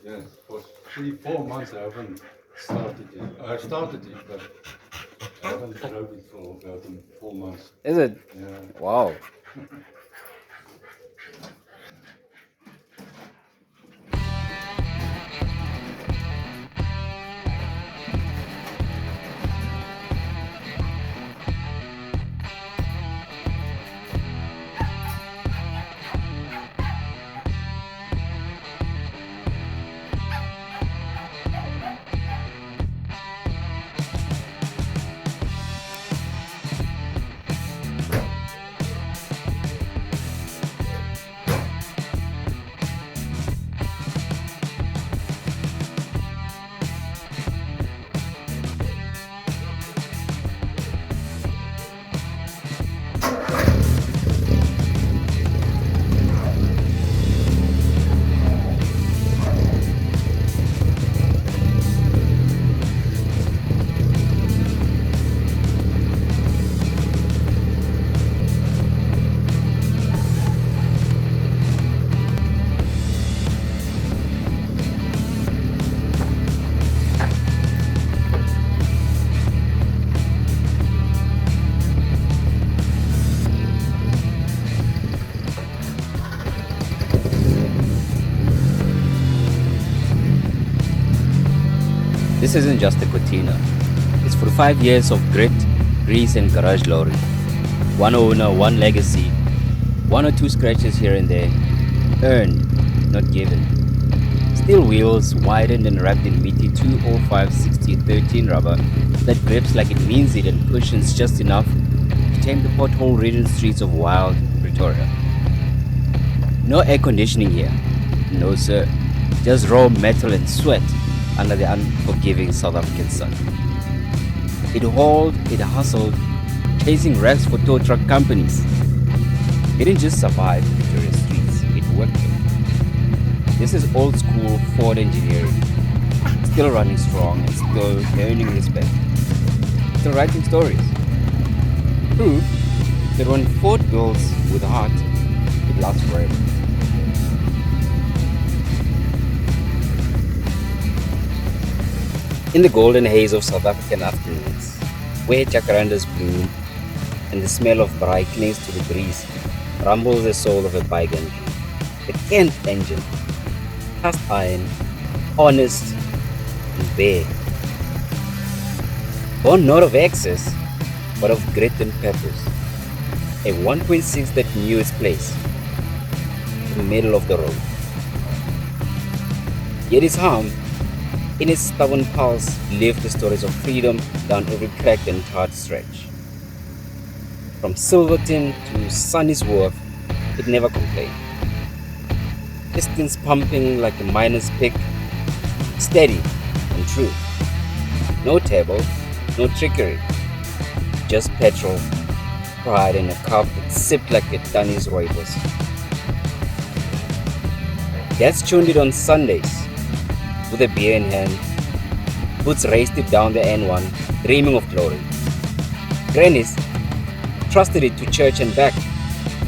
Yes, for 3-4 months I haven't started it. I started it, but I haven't drove it for about 4 months. Is it? Yeah. Wow. This isn't just a Cortina. It's 45 years of grit, grease and garage glory. One owner, one legacy, one or two scratches here and there. Earned, not given. Steel wheels, widened and wrapped in meaty 205/60/13 rubber that grips like it means it and cushions just enough to tame the pothole-ridden streets of wild Pretoria. No air conditioning here. No sir. Just raw metal and sweat under the unforgiving South African sun. It hauled, it hustled, chasing racks for tow truck companies. It didn't just survive Victoria streets, it worked it. This is old school Ford engineering, still running strong and still earning respect. Still writing stories. Proof that when Ford builds with heart, it lasts forever. In the golden haze of South African afternoons, where jacarandas bloom and the smell of braai clings to the breeze, rumbles the soul of a bygone dream. The Kent engine, cast iron, honest and bare. Born not of excess, but of grit and purpose. A 1.6 that knew its place, in the middle of the road. Yet its harm, in its stubborn pulse, lived the stories of freedom down every cracked and tarred stretch. From Silverton to Sunny's Wharf, it never complained. Pistons pumping like a miner's pick, steady and true. No table, no trickery, just petrol, pride and a cup that sipped like a Danny's rooibos. Dads tuned it on Sundays with a beer in hand. Boots raced it down the N1, dreaming of glory. Grannies trusted it to church and back,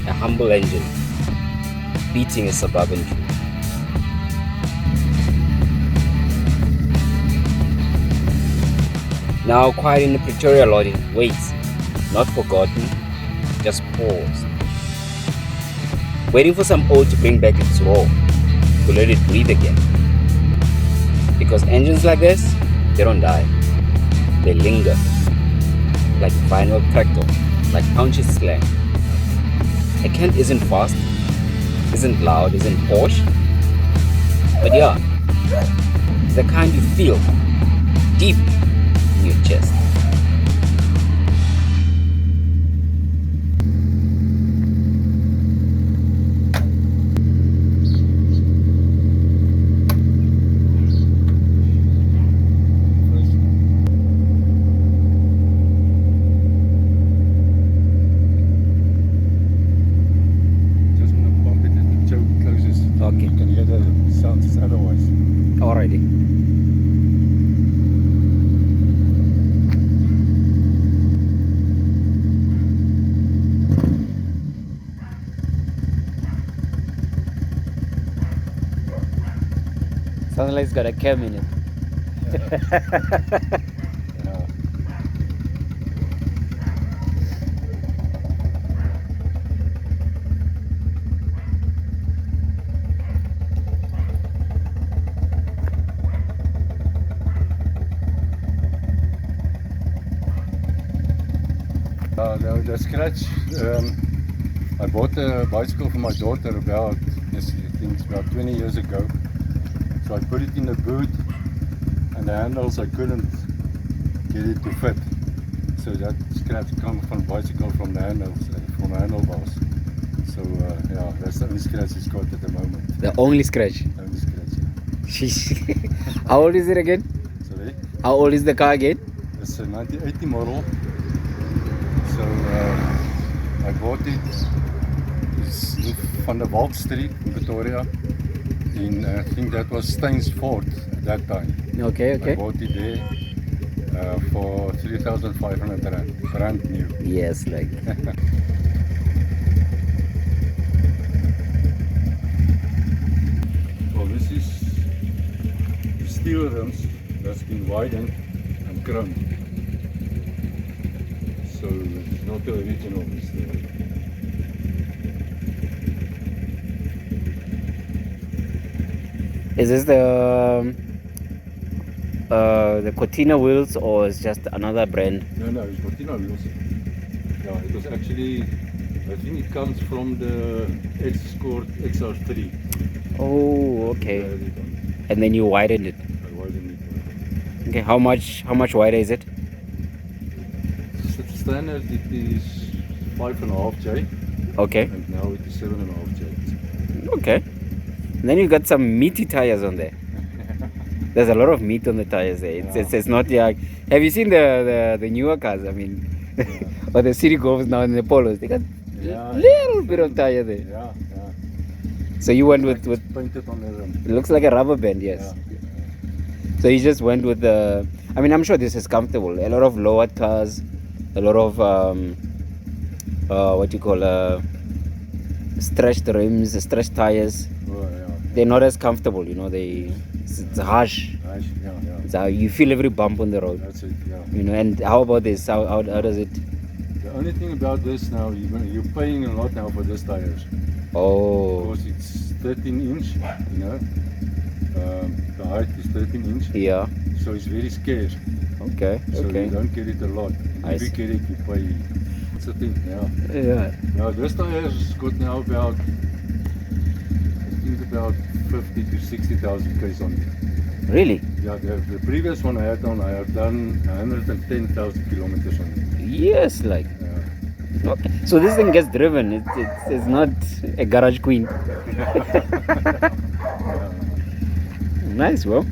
a humble engine, beating a suburban dream. Now quiet in the Pretoria lot, it waits, not forgotten, just paused. Waiting for some old to bring back its roar, to let it breathe again. Because engines like this, they don't die. They linger. Like vinyl crackle, like punchy slang. A Kent isn't fast, isn't loud, isn't posh. But yeah, it's the kind you feel deep in your chest. Okay. You can hear the sounds otherwise. Alrighty. Sounds like it's got a cam in it. Yeah. The scratch, I bought a bicycle for my daughter about, I think it's about 20 years ago. So I put it in the boot, and the handles I couldn't get it to fit. So that scratch comes from bicycle from the handles, from the handlebars. So yeah, that's the only scratch it's got at the moment. The only scratch. Only scratch. Yeah. How old is it again? Sorry? How old is the car again? It's a 1980 model. So I bought it in Van der Walt Street in Pretoria. I think that was Stein's Ford at that time. Okay, I okay. bought it there for 3,500 rand, brand new. Yes, like. Well, this is the steel rims that's been widened and chromed. So it's not the original. It's Is this the Cortina wheels, or is just another brand? No, it's Cortina wheels. Yeah, it was actually, I think it comes from the Escort XR3. Oh, okay. And then you widened it. I widened it. Okay, how much wider is it? Standard it is 5.5 J, Okay. and now it is 7.5 J. Okay. And then you got some meaty tires on there. There's a lot of meat on the tires there. It's not like. Have you seen the newer cars? I mean, or the city golfs now and the polos. They got little bit of tire there. Yeah. So you went with Painted on the rim. it looks like a rubber band, yes. Yeah. So you just went with the. I mean, I'm sure this is comfortable. A lot of lowered cars, a lot of what you call stretched rims, stretched tires. Oh, yeah. They're not as comfortable, you know. It's harsh. Nice. Yeah. It's how you feel every bump on the road. That's it. Yeah. You know. And how about this? How does it? The only thing about this now, you're paying a lot now for this tires. Oh. Because it's 13 inch, you know. The height is 13 inch. Yeah. So it's very scarce. Okay. So Okay. you don't get it a lot. I If you see. get it, you pay. What's the thing? Yeah. Yeah. Now this tire's got now about, I think about 50 to 60,000 k's on it. Really? Yeah, the previous one I had done 110,000 kilometers on it. Yes, like. Yeah. Okay. So this thing gets driven. It's not a garage queen. Nice, well.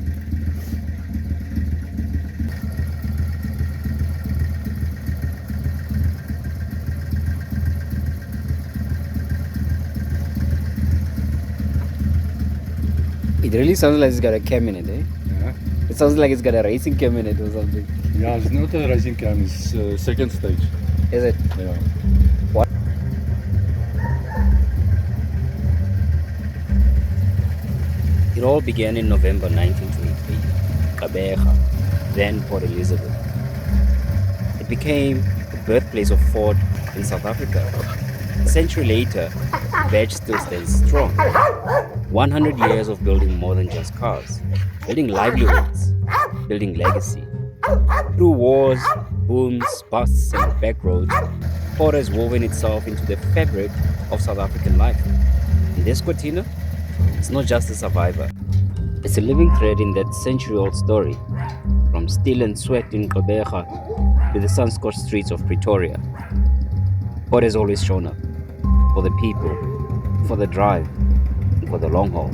It really sounds like it's got a cam in it, eh? Yeah. It sounds like it's got a racing cam in it or something. Yeah, it's not a racing cam, it's second stage. Is it? Yeah. What? It all began in November 1923, Gqeberha, then Port Elizabeth. It became the birthplace of Ford in South Africa. A century later, the badge still stands strong. 100 years of building more than just cars, building livelihoods, building legacy. Through wars, booms, busts, and back roads, Ford has woven itself into the fabric of South African life. And this Cortina, it's not just a survivor. It's a living thread in that century-old story, from steel and sweat in Gqeberha to the sun-scorched streets of Pretoria. Ford has always shown up, for the people, for the drive, and for the long haul.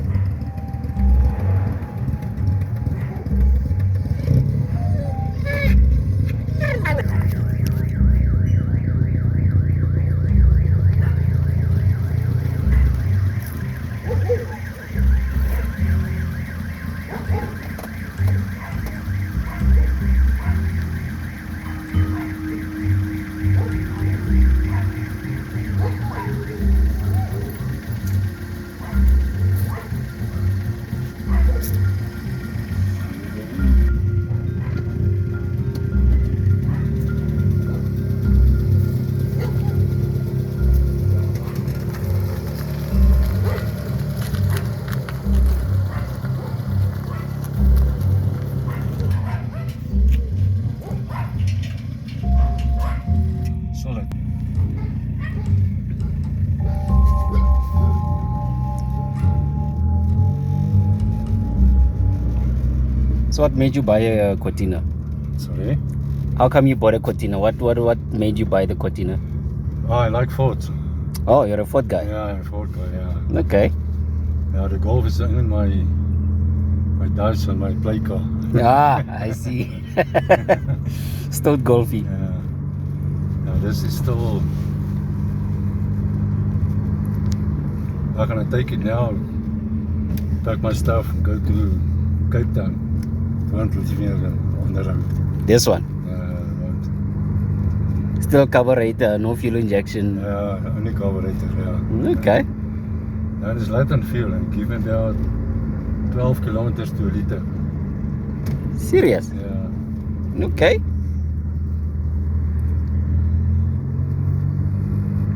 So what made you buy a Cortina? Sorry? How come you bought a Cortina? What made you buy the Cortina? Oh, I like Fords. Oh, you're a Ford guy. Yeah, I'm a Ford guy, yeah. Okay. Yeah, the Golf is in my Dyson, my play car. Ah, I see. Still golfy. Yeah. Yeah, this is still... I'm gonna take it now, pack my stuff and go to Cape Town. Won't leave me on the road. This one. Won't. Still carburetor, no fuel injection. Yeah, only carburetor, yeah. Okay. And it's light on fuel and give me about 12 kilometers to a liter. Serious? Yeah. Okay.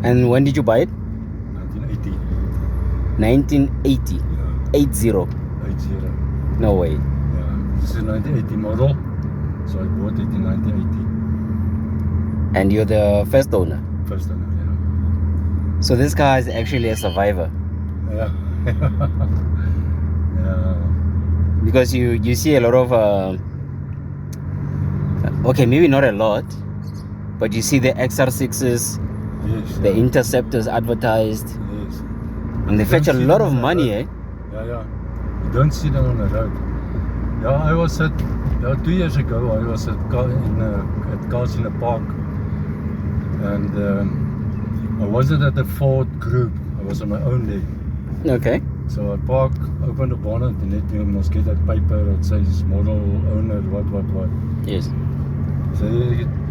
And when did you buy it? 1980. 1980. Yeah. 80. 80. No way. Yeah. This is 1980 model, so I bought it in 1980. And you're the first owner. First owner, So this car is actually a survivor. yeah. Yeah. Because you see a lot of okay, maybe not a lot, but you see the XR6s, Yes. the Interceptors advertised, Yes. and they You fetch a don't see lot them of on the money, road. eh? Yeah. You don't see them on the road. Yeah, I was at 2 years ago. I was at Cars in the Park, and I wasn't at the Ford group. I was on my own there. Okay. So I park, open the bonnet, and then you must get that paper that says model, owner, what. Yes. So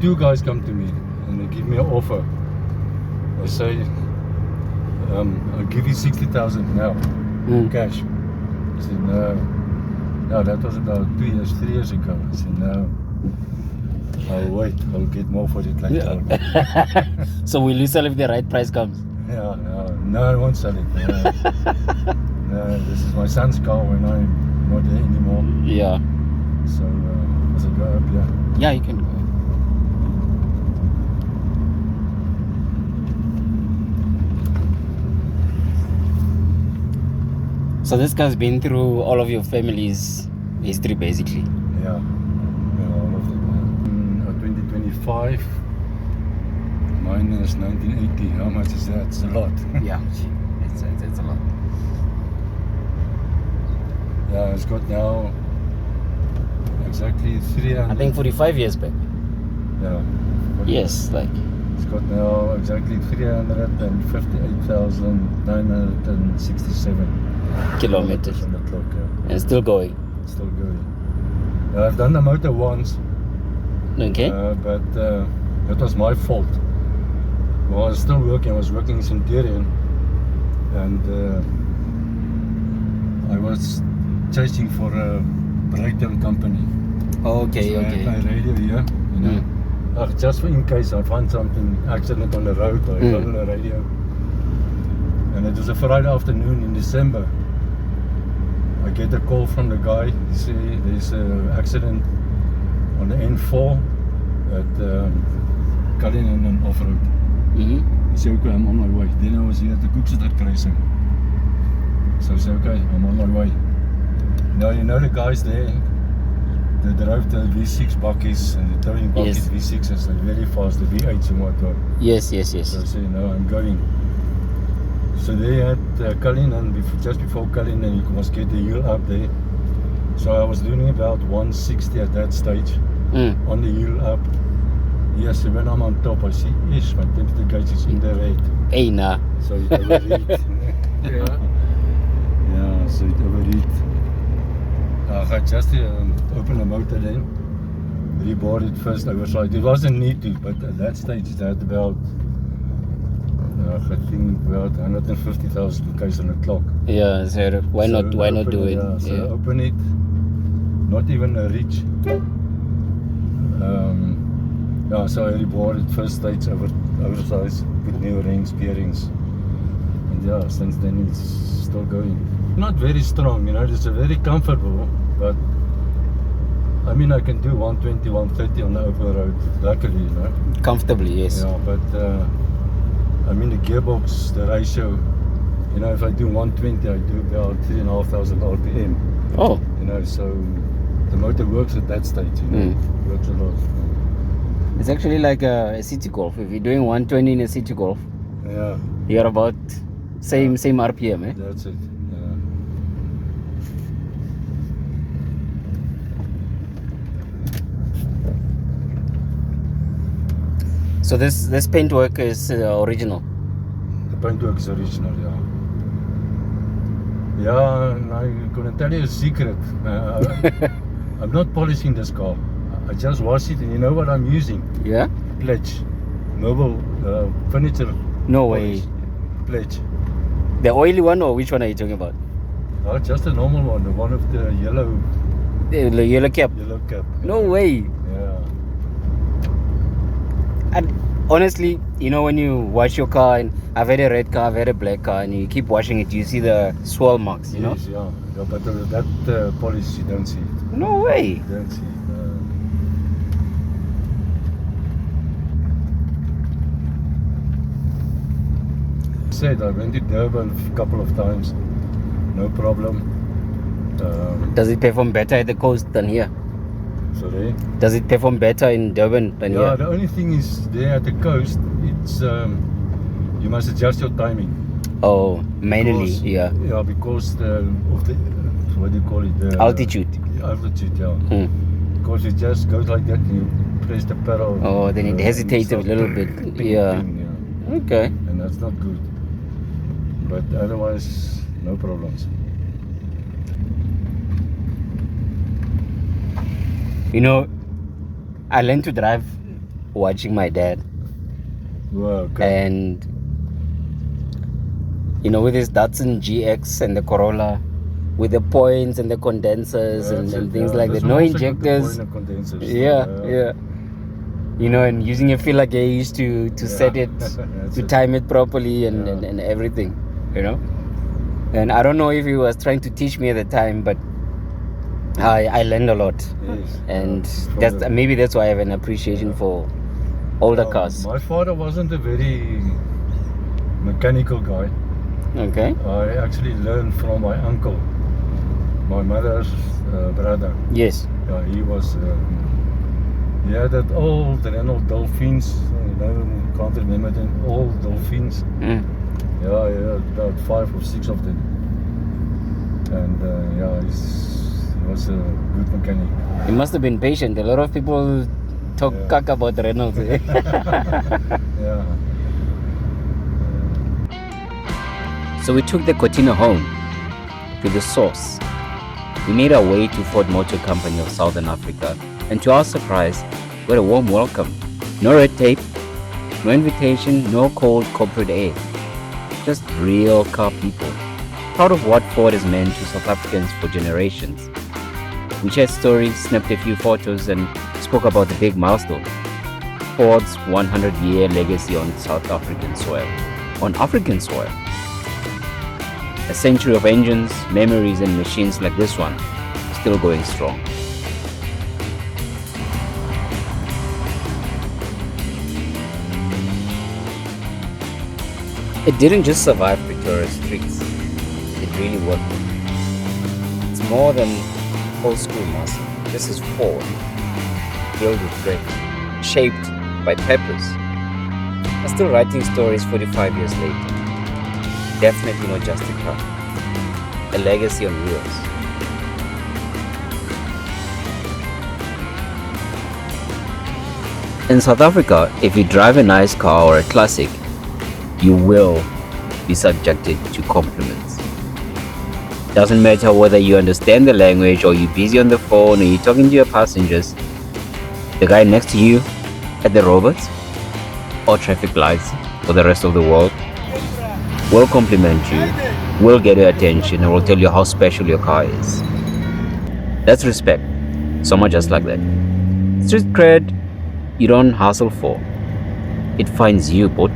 two guys come to me and they give me an offer. They say, I'll give you 60,000 now, cash. I said, no. No, that was about 3 years ago. I said, no. I'll wait, I'll get more for it later on. So will you sell if the right price comes? Yeah, no, I won't sell it. No, this is my son's car when I'm not there anymore. Yeah. So, as I go up, yeah. Yeah, you can go. So this car's been through all of your family's history, basically. Yeah, all of them. 2025 minus 1980, how much is that? It's a lot. Yeah, it's a lot. Yeah, it's got now exactly 300. I think 45 years back. Yeah. Yes, like. It's got now exactly 358,967 kilometers. on the clock. Yeah. And still going. Still going. Yeah, I've done the motor once. Okay. But it was my fault. Well, I was still working. I was working in Centurion, and I was chasing for a breakdown company. Okay, So okay. I had a radio here, you know. Just for in case I find something accident on the road, I got on the radio. And it was a Friday afternoon in December. I get a call from the guy. He say there's an accident on the N4 at Cullinan off-road. He said, okay, I'm on my way. Then I was here at the Cookstad crossing. So I said, okay, I'm on my way. Now you know the guys there, they drove the V6 buckies and the towing buckets, V6s, they're very fast, the V8s and whatnot. Yes. So I said, no, I'm going. So they had Cullinan, just before Cullinan, you must get the hill up there. So I was doing about 160 at that stage, on the hill up. Yes, so when I'm on top, I see, ish, my temperature gauge is in the red. Hey, nah. So it overheat. Yeah, so it overheat. I just opened the motor then, rebored it first overside. It wasn't need to, but at that stage it had about, I think about 150,000 k's on the clock. Yeah, so why not do it? Yeah, so open it, not even a reach. Yeah, so I rebored it first stage oversized, put new rings, bearings. And yeah, since then it's still going. Not very strong, you know, it's very comfortable, but I mean I can do 120, 130 on the open road, luckily, you know. Comfortably, yes. Yeah, but I mean the gearbox, the ratio, you know, if I do 120, I do about 3,500 RPM. Oh. You know, so the motor works at that stage, you know. Works a lot. It's actually like a city golf. If you're doing 120 in a city golf, Yeah, you're about same RPM, eh? that's it. Yeah. So this paintwork is original. The paintwork is original, yeah. Yeah, and I'm gonna tell you a secret. I'm not polishing this car. I just wash it, and you know what I'm using? Yeah? Pledge. Mobile furniture. No polish. way. Pledge. The oily one, or which one are you talking about? Oh, just a normal one, the one with the yellow The yellow cap. cap. No way. Yeah. And honestly, you know, when you wash your car, and I've had a red car, I've had a black car, and you keep washing it, you see the swirl marks, you know? Yes, yeah. Yeah, but that polish, you don't see it. No way. You don't see it. Said I went to Durban a couple of times, no problem. Does it perform better at the coast than here? Sorry. Does it perform better in Durban than Yeah, here? the only thing is there at the coast, it's you must adjust your timing. Oh, manually, Because- yeah. Yeah, because of the what do you call it? The Altitude. Altitude, yeah. Hmm. Because it just goes like that, and you press the pedal. Oh, then it and hesitates a starts little bit. ping, Yeah. ping, yeah. Okay. And that's not good. But otherwise, no problems. You know, I learned to drive watching my dad. Wow, okay. And you know, with his Datsun GX and the Corolla, with the points and the condensers and things like that, no injectors. Yeah. You know, and using a filler gauge to set it, to time it properly and everything, you know. And I don't know if he was trying to teach me at the time, but I learned a lot. Yes. And maybe that's why I have an appreciation for older cars. My father wasn't a very mechanical guy. Okay. I actually learned from my uncle, my mother's brother. Yes. Yeah, he was. He had that old Renault Dolphins. Can't remember them. Old Dolphins. Mm. Yeah, about 5 or 6 of them. And he was a good mechanic. He must have been patient. A lot of people talk cack about Reynolds. Eh? Yeah. So we took the Cortina home to the source. We made our way to Ford Motor Company of Southern Africa, and to our surprise, we had a warm welcome. No red tape, no invitation, no cold corporate air. Just real car people, proud of what Ford has meant to South Africans for generations. We shared stories, snapped a few photos, and spoke about the big milestone: Ford's 100-year legacy on South African soil. On African soil. A century of engines, memories, and machines like this one, still going strong. It didn't just survive Pretoria streets, it really worked. It's more than old school muscle. This is Ford, built with grit, shaped by purpose. I'm still writing stories 45 years later. Definitely not just a car. A legacy on wheels. In South Africa, if you drive a nice car or a classic, you will be subjected to compliments. Doesn't matter whether you understand the language or you're busy on the phone or you're talking to your passengers, the guy next to you at the robots or traffic lights for the rest of the world will compliment you, will get your attention, and will tell you how special your car is. That's respect. Someone just like that. Street cred, you don't hustle for. It finds you, but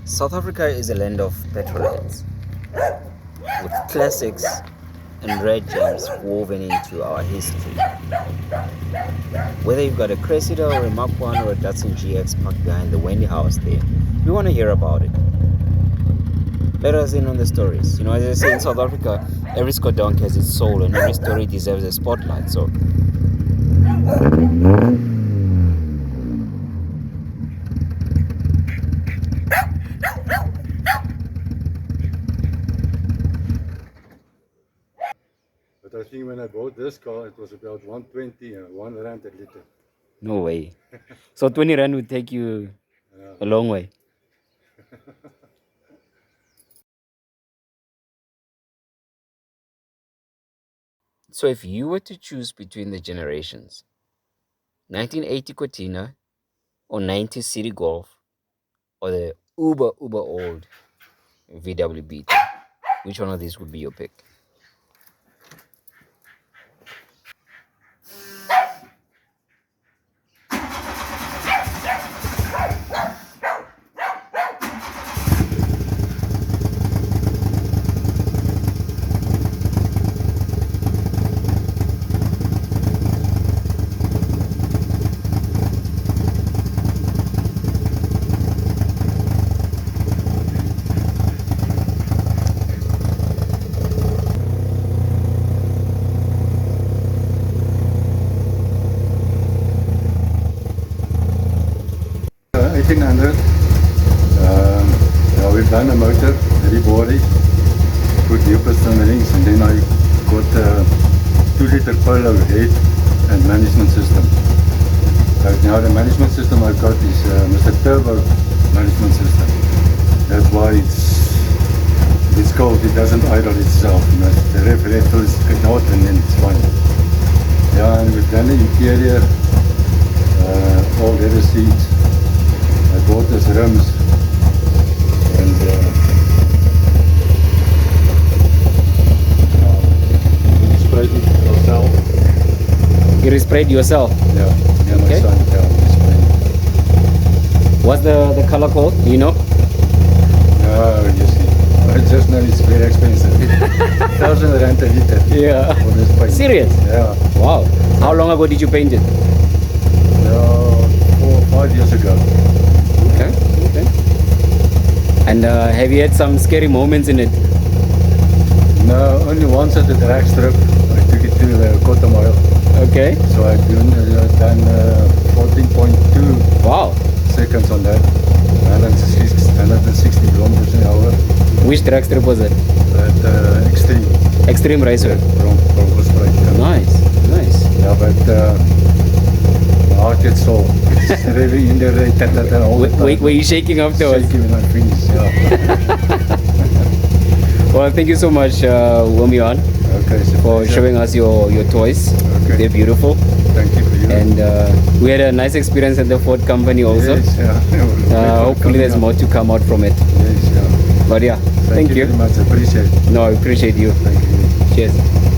South Africa is a land of petrolheads, with classics and red gems woven into our history. Whether you've got a Cressida or a Mark 1 or a Datsun GX parked behind the Wendy house there, we want to hear about it. Let us in on the stories. You know, as I say in South Africa, every Skodonk has its soul and every story deserves a spotlight. So, But I think when I bought this car, it was about 120 and 1 rand a liter. no way. So 20 Rand would take you a long way. So if you were to choose between the generations, 1980 Cortina or 90 City Golf or the uber old VW Beetle, which one of these would be your pick? Uh, 1800. Yeah, we've done a motor, very body, put new piston rings, and then I got a 2-liter polo head and management system. Right now the management system I've got is Mr. Turbo management system. That's why it's cold, it doesn't idle itself. You know, the rev fills it out and then it's fine. Yeah, and we've done the interior, all leather seats. I bought this rims and sprayed it yourself. You sprayed yourself? Yeah, my Okay. son, yeah, he sprayed. What's the color called? Do you know? Oh, you see, I just know it's very expensive. 1,000 rand a liter Yeah. for this paint. Serious? Yeah, Wow. How long ago did you paint it? 4 or 5 years ago. Okay. Okay. And have you had some scary moments in it? No, only once at the drag strip. I took it to the quarter mile. Okay. So I've done 14.2 Wow. seconds on that. 160 kilometers an hour. Which drag strip was it? At extreme. Extreme Racer. From Australia. Yeah. Nice. Nice. Yeah, but my heart gets sore. It's really in the rate all the time. Were you shaking afterwards? Shaking when I finish, yeah. Well, thank you so much, Womian, Okay, so for showing us your toys. Okay. They're beautiful. Thank you for you. And we had a nice experience at the Ford company also. Yes, yeah. Hopefully there's more to come out from it. Yes, yeah. But yeah, thank you. Thank you very much. I appreciate it. No, I appreciate you. Thank you. Cheers.